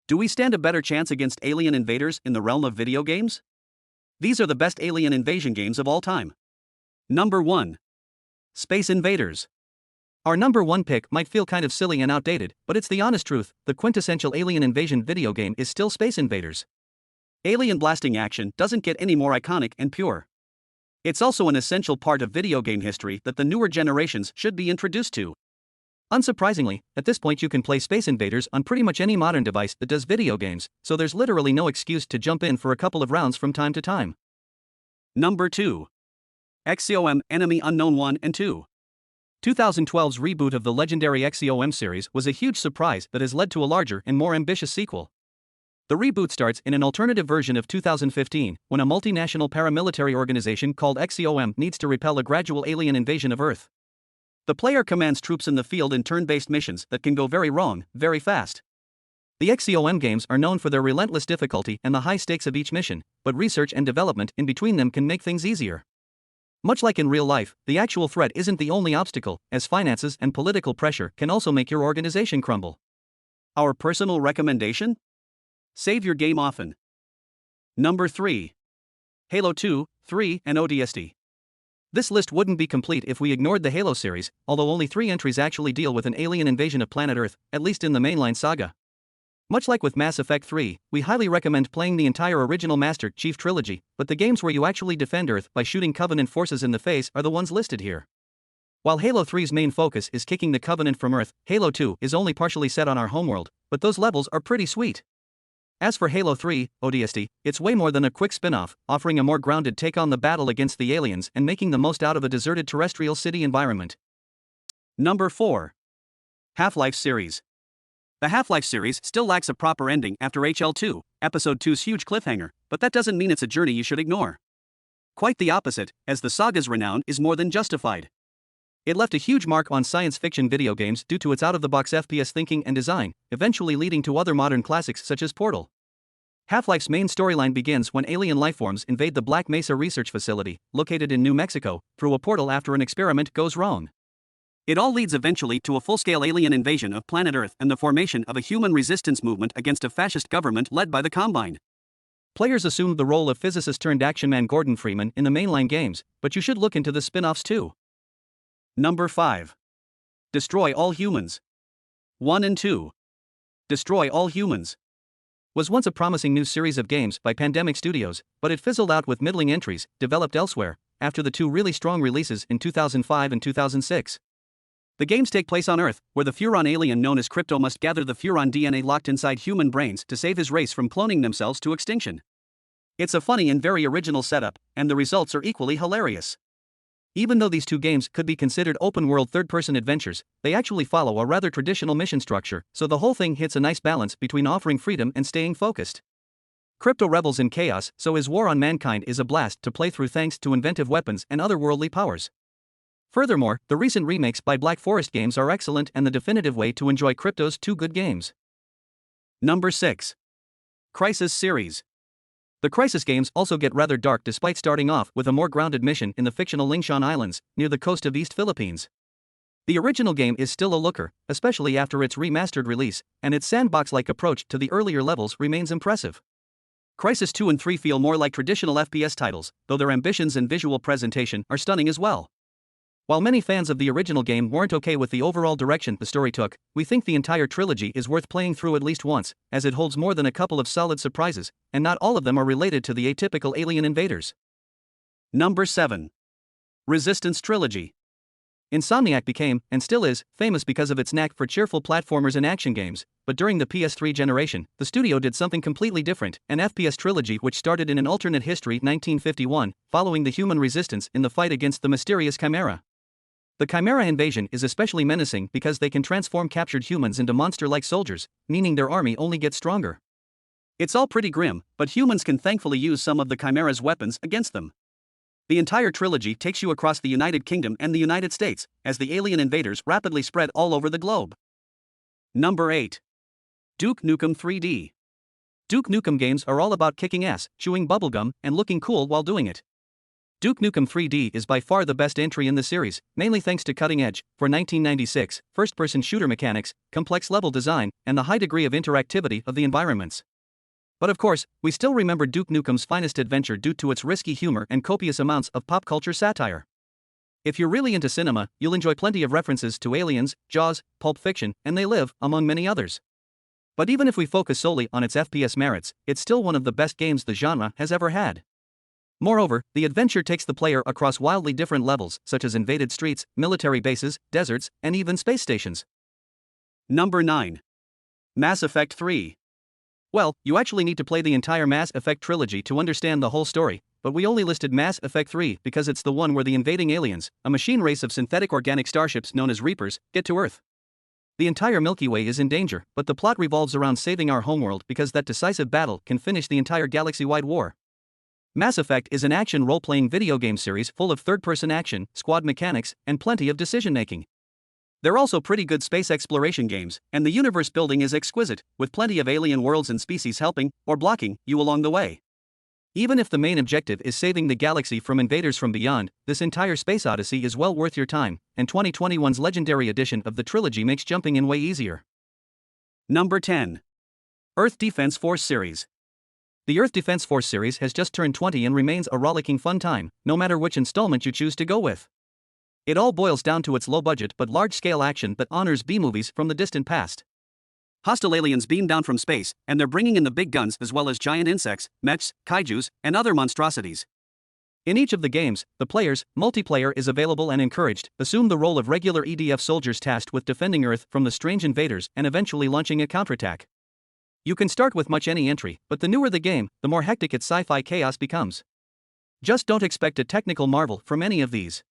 Do we stand a better chance against alien invaders in the realm of video games? These are the best alien invasion games of all time. Number 1. Space Invaders. Our number 1 pick might feel kind of silly and outdated, but it's the honest truth: the quintessential alien invasion video game is still Space Invaders. Alien blasting action doesn't get any more iconic and pure. It's also an essential part of video game history that the newer generations should be introduced to. Unsurprisingly, at this point you can play Space Invaders on pretty much any modern device that does video games, so there's literally no excuse to jump in for a couple of rounds from time to time. Number 2. XCOM Enemy Unknown 1 and 2. 2012's reboot of the legendary XCOM series was a huge surprise that has led to a larger and more ambitious sequel. The reboot starts in an alternative version of 2015, when a multinational paramilitary organization called XCOM needs to repel a gradual alien invasion of Earth. The player commands troops in the field in turn-based missions that can go very wrong, very fast. The XCOM games are known for their relentless difficulty and the high stakes of each mission, but research and development in between them can make things easier. Much like in real life, the actual threat isn't the only obstacle, as finances and political pressure can also make your organization crumble. Our personal recommendation? Save your game often. Number 3. Halo 2, 3, and ODST. This list wouldn't be complete if we ignored the Halo series, although only 3 entries actually deal with an alien invasion of planet Earth, at least in the mainline saga. Much like with Mass Effect 3, we highly recommend playing the entire original Master Chief trilogy, but the games where you actually defend Earth by shooting Covenant forces in the face are the ones listed here. While Halo 3's main focus is kicking the Covenant from Earth, Halo 2 is only partially set on our homeworld, but those levels are pretty sweet. As for Halo 3, ODST, it's way more than a quick spin-off, offering a more grounded take on the battle against the aliens and making the most out of a deserted terrestrial city environment. Number 4. Half-Life series. The Half-Life series still lacks a proper ending after HL2, Episode 2's huge cliffhanger, but that doesn't mean it's a journey you should ignore. Quite the opposite, as the saga's renown is more than justified. It left a huge mark on science fiction video games due to its out-of-the-box FPS thinking and design, eventually leading to other modern classics such as Portal. Half-Life's main storyline begins when alien lifeforms invade the Black Mesa Research Facility, located in New Mexico, through a portal after an experiment goes wrong. It all leads eventually to a full-scale alien invasion of planet Earth and the formation of a human resistance movement against a fascist government led by the Combine. Players assumed the role of physicist-turned-action man Gordon Freeman in the mainline games, but you should look into the spin-offs too. Number 5. Destroy All Humans. 1 and 2. Destroy All Humans was once a promising new series of games by Pandemic Studios, but it fizzled out with middling entries, developed elsewhere, after the 2 really strong releases in 2005 and 2006. The games take place on Earth, where the Furon alien known as Crypto must gather the Furon DNA locked inside human brains to save his race from cloning themselves to extinction. It's a funny and very original setup, and the results are equally hilarious. Even though these 2 games could be considered open-world third-person adventures, they actually follow a rather traditional mission structure, so the whole thing hits a nice balance between offering freedom and staying focused. Crypto revels in chaos, so his war on mankind is a blast to play through thanks to inventive weapons and otherworldly powers. Furthermore, the recent remakes by Black Forest Games are excellent and the definitive way to enjoy Crypto's 2 good games. Number 6. CRYSIS series. The CRYSIS games also get rather dark despite starting off with a more grounded mission in the fictional Lingshan Islands, near the coast of East Philippines. The original game is still a looker, especially after its remastered release, and its sandbox-like approach to the earlier levels remains impressive. CRYSIS 2 and 3 feel more like traditional FPS titles, though their ambitions and visual presentation are stunning as well. While many fans of the original game weren't okay with the overall direction the story took, we think the entire trilogy is worth playing through at least once, as it holds more than a couple of solid surprises, and not all of them are related to the atypical alien invaders. Number 7. Resistance Trilogy. Insomniac became, and still is, famous because of its knack for cheerful platformers and action games, but during the PS3 generation, the studio did something completely different, an FPS trilogy which started in an alternate history 1951, following the human resistance in the fight against the mysterious Chimera. The Chimera invasion is especially menacing because they can transform captured humans into monster-like soldiers, meaning their army only gets stronger. It's all pretty grim, but humans can thankfully use some of the Chimera's weapons against them. The entire trilogy takes you across the United Kingdom and the United States, as the alien invaders rapidly spread all over the globe. Number 8. Duke Nukem 3D. Duke Nukem games are all about kicking ass, chewing bubblegum, and looking cool while doing it. Duke Nukem 3D is by far the best entry in the series, mainly thanks to cutting-edge, for 1996, first-person shooter mechanics, complex level design, and the high degree of interactivity of the environments. But of course, we still remember Duke Nukem's finest adventure due to its risky humor and copious amounts of pop culture satire. If you're really into cinema, you'll enjoy plenty of references to Aliens, Jaws, Pulp Fiction, and They Live, among many others. But even if we focus solely on its FPS merits, it's still one of the best games the genre has ever had. Moreover, the adventure takes the player across wildly different levels, such as invaded streets, military bases, deserts, and even space stations. Number 9. Mass Effect 3. Well, you actually need to play the entire Mass Effect trilogy to understand the whole story, but we only listed Mass Effect 3 because it's the one where the invading aliens, a machine race of synthetic organic starships known as Reapers, get to Earth. The entire Milky Way is in danger, but the plot revolves around saving our homeworld because that decisive battle can finish the entire galaxy-wide war. Mass Effect is an action role-playing video game series full of third-person action, squad mechanics, and plenty of decision-making. They're also pretty good space exploration games, and the universe building is exquisite, with plenty of alien worlds and species helping, or blocking, you along the way. Even if the main objective is saving the galaxy from invaders from beyond, this entire space odyssey is well worth your time, and 2021's legendary edition of the trilogy makes jumping in way easier. Number 10. Earth Defense Force Series. The Earth Defense Force series has just turned 20 and remains a rollicking fun time, no matter which installment you choose to go with. It all boils down to its low-budget but large-scale action that honors B-movies from the distant past. Hostile aliens beam down from space, and they're bringing in the big guns as well as giant insects, mechs, kaijus, and other monstrosities. In each of the games, the player's multiplayer is available and encouraged. Assume the role of regular EDF soldiers tasked with defending Earth from the strange invaders and eventually launching a counterattack. You can start with much any entry, but the newer the game, the more hectic its sci-fi chaos becomes. Just don't expect a technical marvel from any of these.